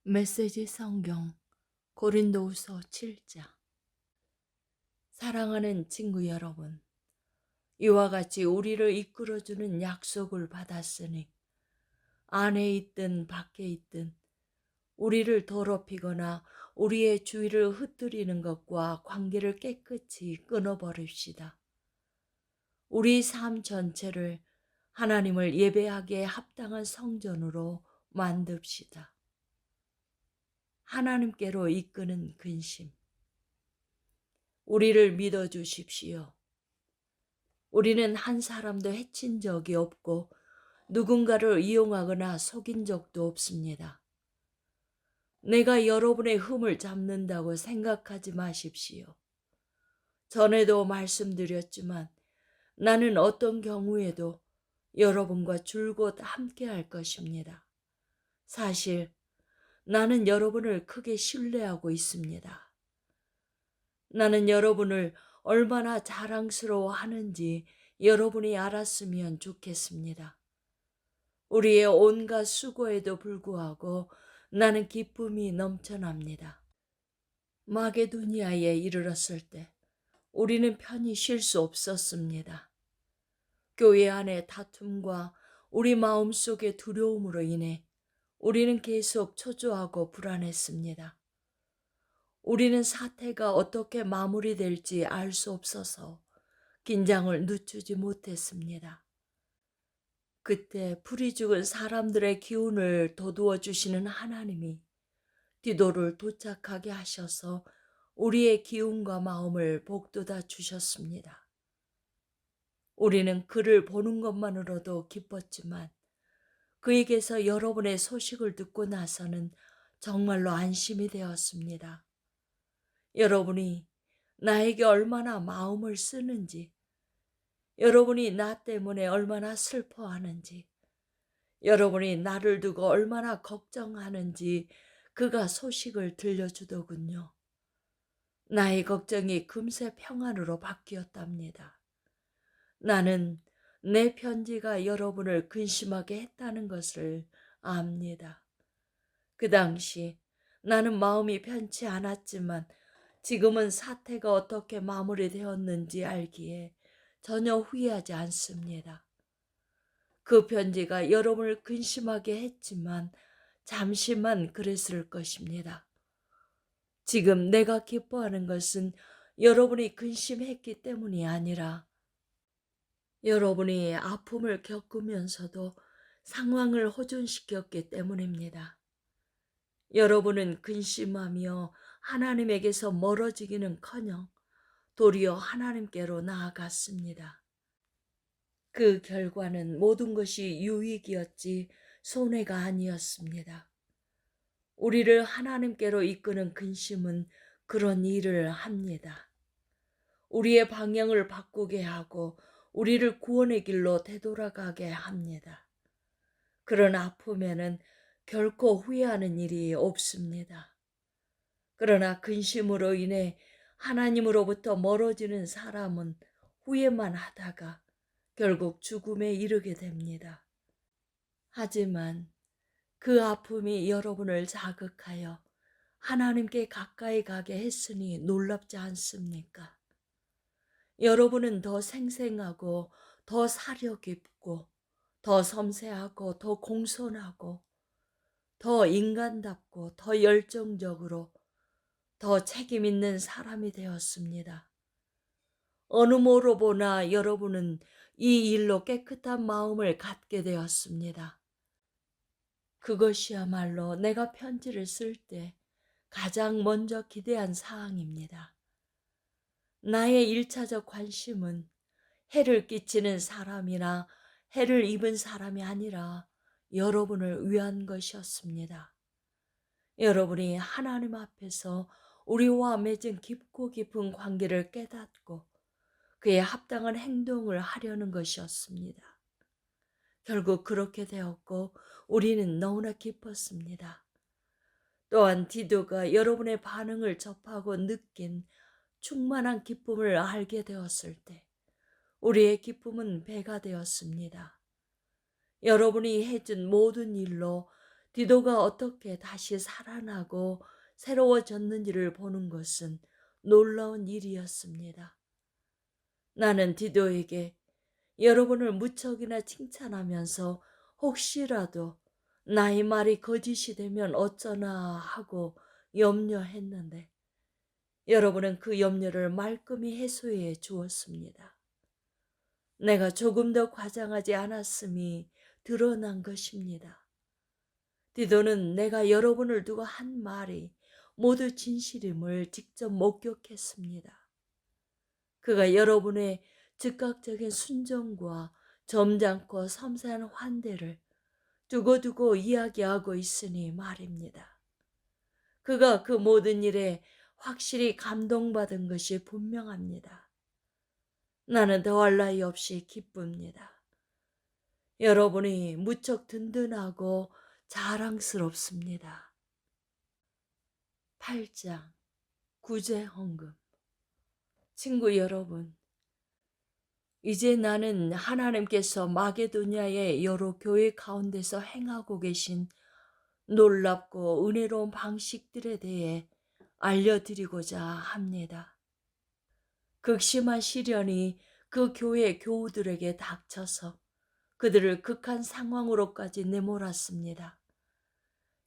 메시지 성경 고린도후서 7장. 사랑하는 친구 여러분, 이와 같이 우리를 이끌어주는 약속을 받았으니 안에 있든 밖에 있든 우리를 더럽히거나 우리의 주의를 흩뜨리는 것과 관계를 깨끗이 끊어버립시다. 우리 삶 전체를 하나님을 예배하기에 합당한 성전으로 만듭시다. 하나님께로 이끄는 근심. 우리를 믿어주십시오. 우리는 한 사람도 해친 적이 없고 누군가를 이용하거나 속인 적도 없습니다. 내가 여러분의 흠을 잡는다고 생각하지 마십시오. 전에도 말씀드렸지만 나는 어떤 경우에도 여러분과 줄곧 함께 할 것입니다. 사실 나는 여러분을 크게 신뢰하고 있습니다. 나는 여러분을 얼마나 자랑스러워하는지 여러분이 알았으면 좋겠습니다. 우리의 온갖 수고에도 불구하고 나는 기쁨이 넘쳐납니다. 마게도니아에 이르렀을 때 우리는 편히 쉴 수 없었습니다. 교회 안의 다툼과 우리 마음속의 두려움으로 인해 우리는 계속 초조하고 불안했습니다. 우리는 사태가 어떻게 마무리될지 알 수 없어서 긴장을 늦추지 못했습니다. 그때 불이 죽은 사람들의 기운을 돋우어 주시는 하나님이 디도를 도착하게 하셔서 우리의 기운과 마음을 복돋아 주셨습니다. 우리는 그를 보는 것만으로도 기뻤지만 그에게서 여러분의 소식을 듣고 나서는 정말로 안심이 되었습니다. 여러분이 나에게 얼마나 마음을 쓰는지, 여러분이 나 때문에 얼마나 슬퍼하는지, 여러분이 나를 두고 얼마나 걱정하는지 그가 소식을 들려주더군요. 나의 걱정이 금세 평안으로 바뀌었답니다. 나는 내 편지가 여러분을 근심하게 했다는 것을 압니다. 그 당시 나는 마음이 편치 않았지만 지금은 사태가 어떻게 마무리되었는지 알기에 전혀 후회하지 않습니다. 그 편지가 여러분을 근심하게 했지만 잠시만 그랬을 것입니다. 지금 내가 기뻐하는 것은 여러분이 근심했기 때문이 아니라 여러분이 아픔을 겪으면서도 상황을 호전시켰기 때문입니다. 여러분은 근심하며 하나님에게서 멀어지기는커녕 도리어 하나님께로 나아갔습니다. 그 결과는 모든 것이 유익이었지 손해가 아니었습니다. 우리를 하나님께로 이끄는 근심은 그런 일을 합니다. 우리의 방향을 바꾸게 하고 우리를 구원의 길로 되돌아가게 합니다. 그런 아픔에는 결코 후회하는 일이 없습니다. 그러나 근심으로 인해 하나님으로부터 멀어지는 사람은 후회만 하다가 결국 죽음에 이르게 됩니다. 하지만 그 아픔이 여러분을 자극하여 하나님께 가까이 가게 했으니 놀랍지 않습니까? 여러분은 더 생생하고 더 사려 깊고 더 섬세하고 더 공손하고 더 인간답고 더 열정적으로 더 책임 있는 사람이 되었습니다. 어느 모로 보나 여러분은 이 일로 깨끗한 마음을 갖게 되었습니다. 그것이야말로 내가 편지를 쓸 때 가장 먼저 기대한 사항입니다. 나의 1차적 관심은 해를 끼치는 사람이나 해를 입은 사람이 아니라 여러분을 위한 것이었습니다. 여러분이 하나님 앞에서 우리와 맺은 깊고 깊은 관계를 깨닫고 그에 합당한 행동을 하려는 것이었습니다. 결국 그렇게 되었고 우리는 너무나 기뻤습니다. 또한 디도가 여러분의 반응을 접하고 느낀 충만한 기쁨을 알게 되었을 때 우리의 기쁨은 배가 되었습니다. 여러분이 해준 모든 일로 디도가 어떻게 다시 살아나고 새로워졌는지를 보는 것은 놀라운 일이었습니다. 나는 디도에게 여러분을 무척이나 칭찬하면서 혹시라도 나의 말이 거짓이 되면 어쩌나 하고 염려했는데 여러분은 그 염려를 말끔히 해소해 주었습니다. 내가 조금 더 과장하지 않았음이 드러난 것입니다. 디도는 내가 여러분을 두고 한 말이 모두 진실임을 직접 목격했습니다. 그가 여러분의 즉각적인 순종과 점잖고 섬세한 환대를 두고두고 이야기하고 있으니 말입니다. 그가 그 모든 일에 확실히 감동받은 것이 분명합니다. 나는 더할 나위 없이 기쁩니다. 여러분이 무척 든든하고 자랑스럽습니다. 8장 구제헌금. 친구 여러분, 이제 나는 하나님께서 마게도냐의 여러 교회 가운데서 행하고 계신 놀랍고 은혜로운 방식들에 대해 알려드리고자 합니다. 극심한 시련이 그 교회 교우들에게 닥쳐서 그들을 극한 상황으로까지 내몰았습니다.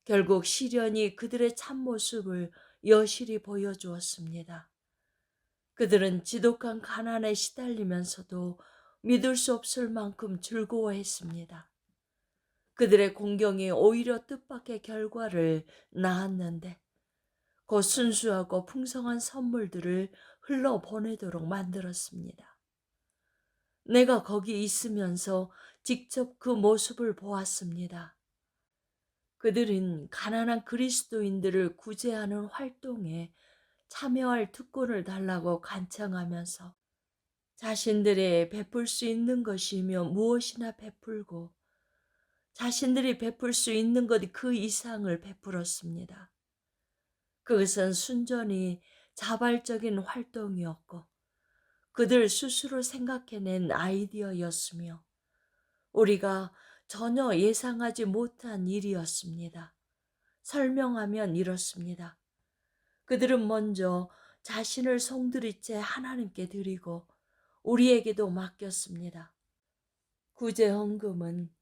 결국 시련이 그들의 참모습을 여실히 보여주었습니다. 그들은 지독한 가난에 시달리면서도 믿을 수 없을 만큼 즐거워했습니다. 그들의 공경이 오히려 뜻밖의 결과를 낳았는데 그 순수하고 풍성한 선물들을 흘러보내도록 만들었습니다. 내가 거기 있으면서 직접 그 모습을 보았습니다. 그들은 가난한 그리스도인들을 구제하는 활동에 참여할 특권을 달라고 간청하면서 자신들이 베풀 수 있는 것이며 무엇이나 베풀고 자신들이 베풀 수 있는 것 그 이상을 베풀었습니다. 그것은 순전히 자발적인 활동이었고 그들 스스로 생각해낸 아이디어였으며 우리가 전혀 예상하지 못한 일이었습니다. 설명하면 이렇습니다. 그들은 먼저 자신을 송두리째 하나님께 드리고 우리에게도 맡겼습니다. 구제헌금은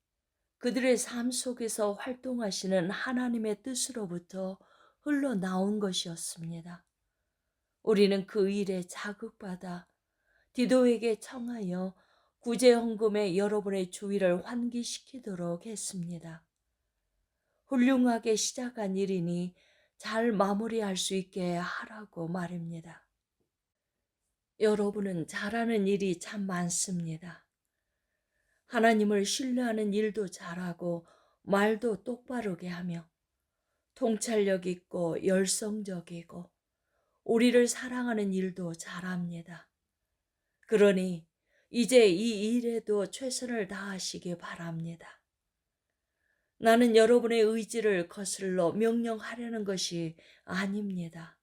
그들의 삶 속에서 활동하시는 하나님의 뜻으로부터 흘러나온 것이었습니다. 우리는 그 일에 자극받아 디도에게 청하여 구제헌금에 여러분의 주의를 환기시키도록 했습니다. 훌륭하게 시작한 일이니 잘 마무리할 수 있게 하라고 말입니다. 여러분은 잘하는 일이 참 많습니다. 하나님을 신뢰하는 일도 잘하고 말도 똑바르게 하며 통찰력 있고 열성적이고 우리를 사랑하는 일도 잘합니다. 그러니 이제 이 일에도 최선을 다하시기 바랍니다. 나는 여러분의 의지를 거슬러 명령하려는 것이 아닙니다.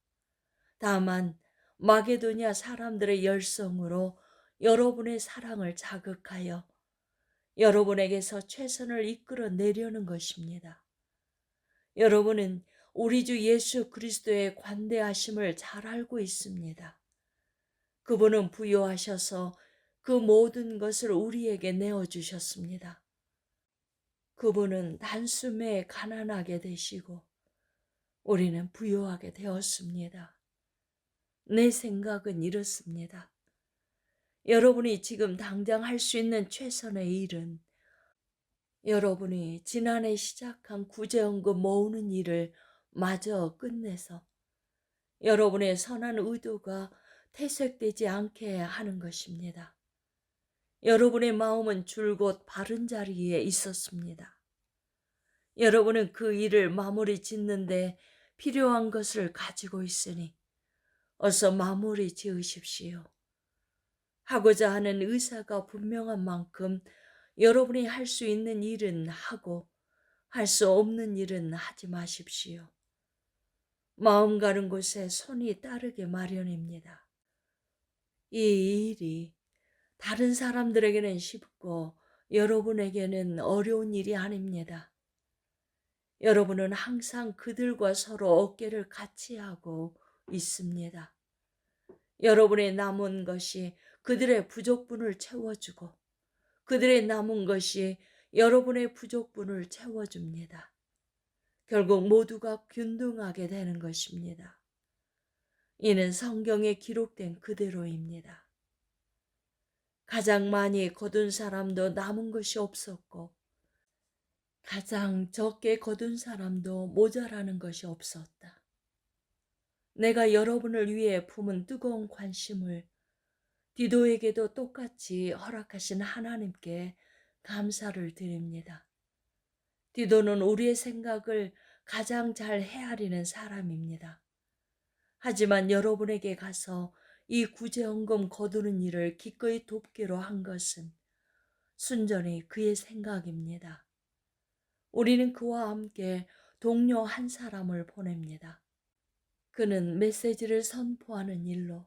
다만 마게도냐 사람들의 열성으로 여러분의 사랑을 자극하여 여러분에게서 최선을 이끌어내려는 것입니다. 여러분은 우리 주 예수 그리스도의 관대하심을 잘 알고 있습니다. 그분은 부요하셔서 그 모든 것을 우리에게 내어주셨습니다. 그분은 단숨에 가난하게 되시고 우리는 부요하게 되었습니다. 내 생각은 이렇습니다. 여러분이 지금 당장 할 수 있는 최선의 일은 여러분이 지난해 시작한 구제헌금 모으는 일을 마저 끝내서 여러분의 선한 의도가 퇴색되지 않게 하는 것입니다. 여러분의 마음은 줄곧 바른 자리에 있었습니다. 여러분은 그 일을 마무리 짓는데 필요한 것을 가지고 있으니 어서 마무리 지으십시오. 하고자 하는 의사가 분명한 만큼 여러분이 할 수 있는 일은 하고 할 수 없는 일은 하지 마십시오. 마음 가는 곳에 손이 따르게 마련입니다. 이 일이 다른 사람들에게는 쉽고 여러분에게는 어려운 일이 아닙니다. 여러분은 항상 그들과 서로 어깨를 같이 하고 있습니다. 여러분의 남은 것이 그들의 부족분을 채워주고 그들의 남은 것이 여러분의 부족분을 채워줍니다. 결국 모두가 균등하게 되는 것입니다. 이는 성경에 기록된 그대로입니다. 가장 많이 거둔 사람도 남은 것이 없었고 가장 적게 거둔 사람도 모자라는 것이 없었다. 내가 여러분을 위해 품은 뜨거운 관심을 디도에게도 똑같이 허락하신 하나님께 감사를 드립니다. 디도는 우리의 생각을 가장 잘 헤아리는 사람입니다. 하지만 여러분에게 가서 이 구제헌금 거두는 일을 기꺼이 돕기로 한 것은 순전히 그의 생각입니다. 우리는 그와 함께 동료 한 사람을 보냅니다. 그는 메시지를 선포하는 일로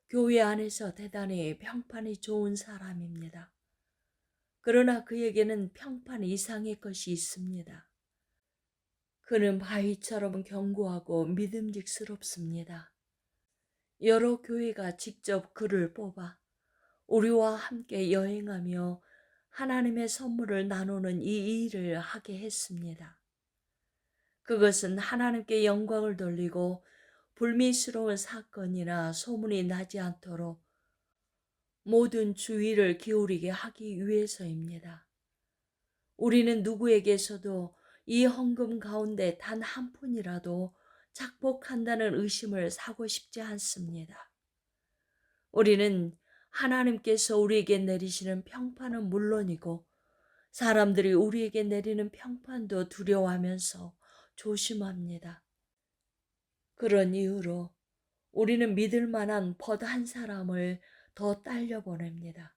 교회 안에서 대단히 평판이 좋은 사람입니다. 그러나 그에게는 평판 이상의 것이 있습니다. 그는 바위처럼 견고하고 믿음직스럽습니다. 여러 교회가 직접 그를 뽑아 우리와 함께 여행하며 하나님의 선물을 나누는 이 일을 하게 했습니다. 그것은 하나님께 영광을 돌리고 불미스러운 사건이나 소문이 나지 않도록 모든 주의를 기울이게 하기 위해서입니다. 우리는 누구에게서도 이 헌금 가운데 단 한 푼이라도 착복한다는 의심을 사고 싶지 않습니다. 우리는 하나님께서 우리에게 내리시는 평판은 물론이고 사람들이 우리에게 내리는 평판도 두려워하면서 조심합니다. 그런 이유로 우리는 믿을 만한 벗 한 사람을 더 딸려 보냅니다.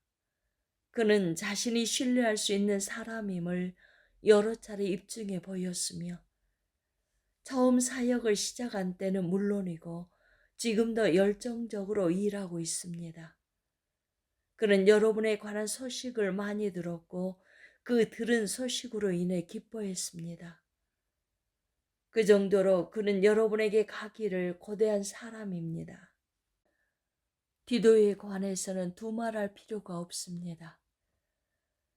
그는 자신이 신뢰할 수 있는 사람임을 여러 차례 입증해 보였으며 처음 사역을 시작한 때는 물론이고 지금도 열정적으로 일하고 있습니다. 그는 여러분에 관한 소식을 많이 들었고 그 들은 소식으로 인해 기뻐했습니다. 그 정도로 그는 여러분에게 가기를 고대한 사람입니다. 디도에 관해서는 두말할 필요가 없습니다.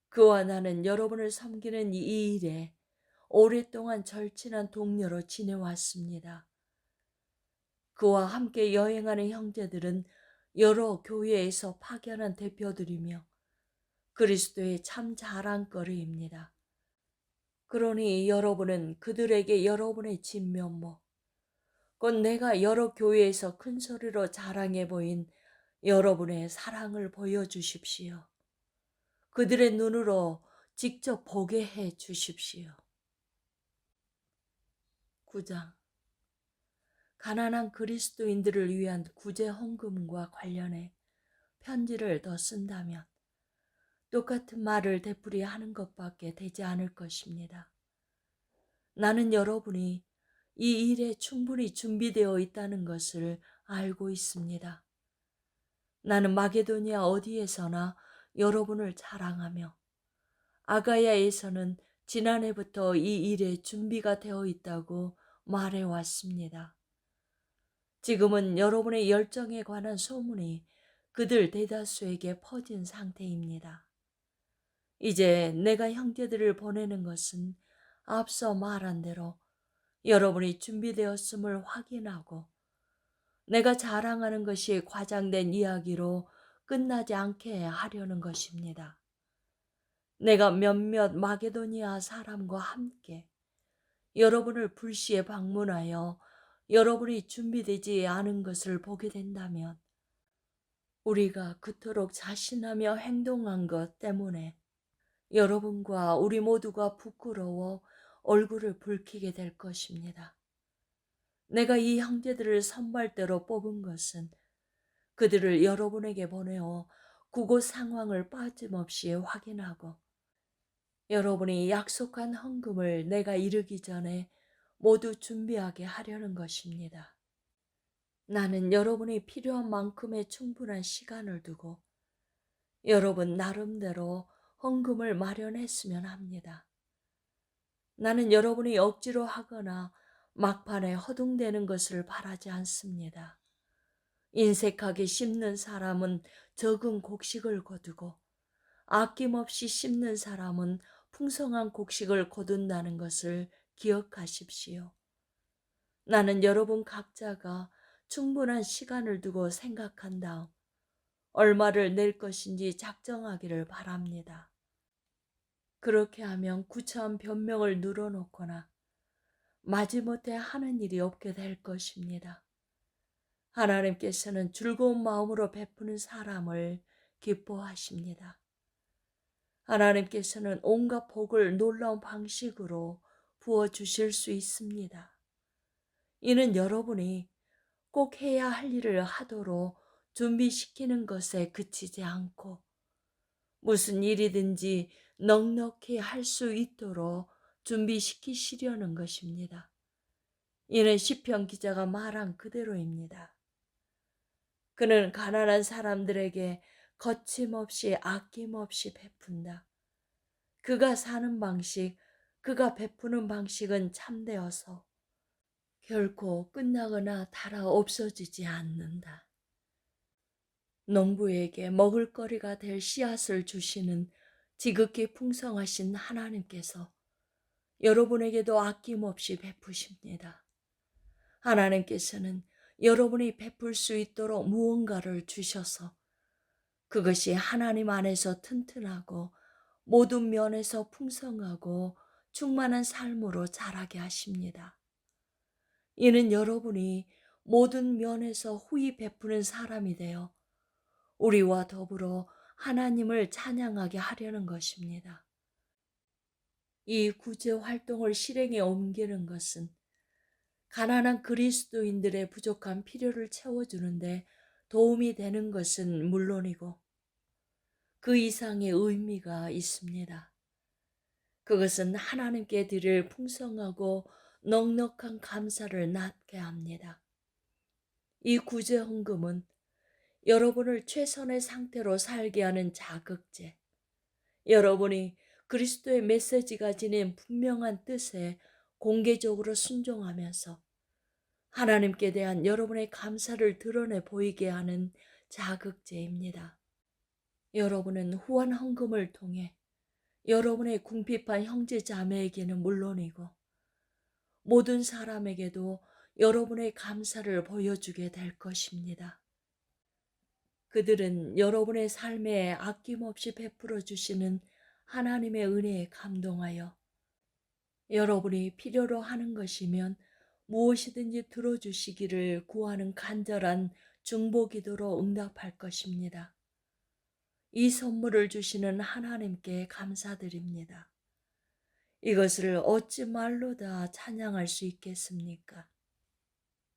그와 나는 여러분을 섬기는 이 일에 오랫동안 절친한 동료로 지내왔습니다. 그와 함께 여행하는 형제들은 여러 교회에서 파견한 대표들이며 그리스도의 참 자랑거리입니다. 그러니 여러분은 그들에게 여러분의 진면모, 곧 내가 여러 교회에서 큰 소리로 자랑해 보인 여러분의 사랑을 보여주십시오. 그들의 눈으로 직접 보게 해 주십시오. 9장 가난한 그리스도인들을 위한 구제 헌금과 관련해 편지를 더 쓴다면 똑같은 말을 되풀이하는 것밖에 되지 않을 것입니다. 나는 여러분이 이 일에 충분히 준비되어 있다는 것을 알고 있습니다. 나는 마게도니아 어디에서나 여러분을 자랑하며 아가야에서는 지난해부터 이 일에 준비가 되어 있다고 말해왔습니다. 지금은 여러분의 열정에 관한 소문이 그들 대다수에게 퍼진 상태입니다. 이제 내가 형제들을 보내는 것은 앞서 말한 대로 여러분이 준비되었음을 확인하고 내가 자랑하는 것이 과장된 이야기로 끝나지 않게 하려는 것입니다. 내가 몇몇 마게도니아 사람과 함께 여러분을 불시에 방문하여 여러분이 준비되지 않은 것을 보게 된다면 우리가 그토록 자신하며 행동한 것 때문에 여러분과 우리 모두가 부끄러워 얼굴을 붉히게 될 것입니다. 내가 이 형제들을 선발대로 뽑은 것은 그들을 여러분에게 보내어 그곳 상황을 빠짐없이 확인하고 여러분이 약속한 헌금을 내가 이르기 전에 모두 준비하게 하려는 것입니다. 나는 여러분이 필요한 만큼의 충분한 시간을 두고 여러분 나름대로 헌금을 마련했으면 합니다. 나는 여러분이 억지로 하거나 막판에 허둥대는 것을 바라지 않습니다. 인색하게 씹는 사람은 적은 곡식을 거두고 아낌없이 씹는 사람은 풍성한 곡식을 거둔다는 것을 기억하십시오. 나는 여러분 각자가 충분한 시간을 두고 생각한 다음 얼마를 낼 것인지 작정하기를 바랍니다. 그렇게 하면 구차한 변명을 늘어놓거나 마지못해 하는 일이 없게 될 것입니다. 하나님께서는 즐거운 마음으로 베푸는 사람을 기뻐하십니다. 하나님께서는 온갖 복을 놀라운 방식으로 부어주실 수 있습니다. 이는 여러분이 꼭 해야 할 일을 하도록 준비시키는 것에 그치지 않고 무슨 일이든지 넉넉히 할 수 있도록 준비시키시려는 것입니다. 이는 시편 기자가 말한 그대로입니다. 그는 가난한 사람들에게 거침없이 아낌없이 베푼다. 그가 사는 방식, 그가 베푸는 방식은 참되어서 결코 끝나거나 닳아 없어지지 않는다. 농부에게 먹을거리가 될 씨앗을 주시는 지극히 풍성하신 하나님께서 여러분에게도 아낌없이 베푸십니다. 하나님께서는 여러분이 베풀 수 있도록 무언가를 주셔서 그것이 하나님 안에서 튼튼하고 모든 면에서 풍성하고 충만한 삶으로 자라게 하십니다. 이는 여러분이 모든 면에서 후히 베푸는 사람이 되어 우리와 더불어 하나님을 찬양하게 하려는 것입니다. 이 구제 활동을 실행에 옮기는 것은 가난한 그리스도인들의 부족한 필요를 채워주는데 도움이 되는 것은 물론이고 그 이상의 의미가 있습니다. 그것은 하나님께 드릴 풍성하고 넉넉한 감사를 낳게 합니다. 이 구제 헌금은 여러분을 최선의 상태로 살게 하는 자극제, 여러분이 그리스도의 메시지가 지닌 분명한 뜻에 공개적으로 순종하면서 하나님께 대한 여러분의 감사를 드러내 보이게 하는 자극제입니다. 여러분은 후한 헌금을 통해 여러분의 궁핍한 형제 자매에게는 물론이고 모든 사람에게도 여러분의 감사를 보여주게 될 것입니다. 그들은 여러분의 삶에 아낌없이 베풀어 주시는 하나님의 은혜에 감동하여 여러분이 필요로 하는 것이면 무엇이든지 들어주시기를 구하는 간절한 중보기도로 응답할 것입니다. 이 선물을 주시는 하나님께 감사드립니다. 이것을 어찌 말로 다 찬양할 수 있겠습니까?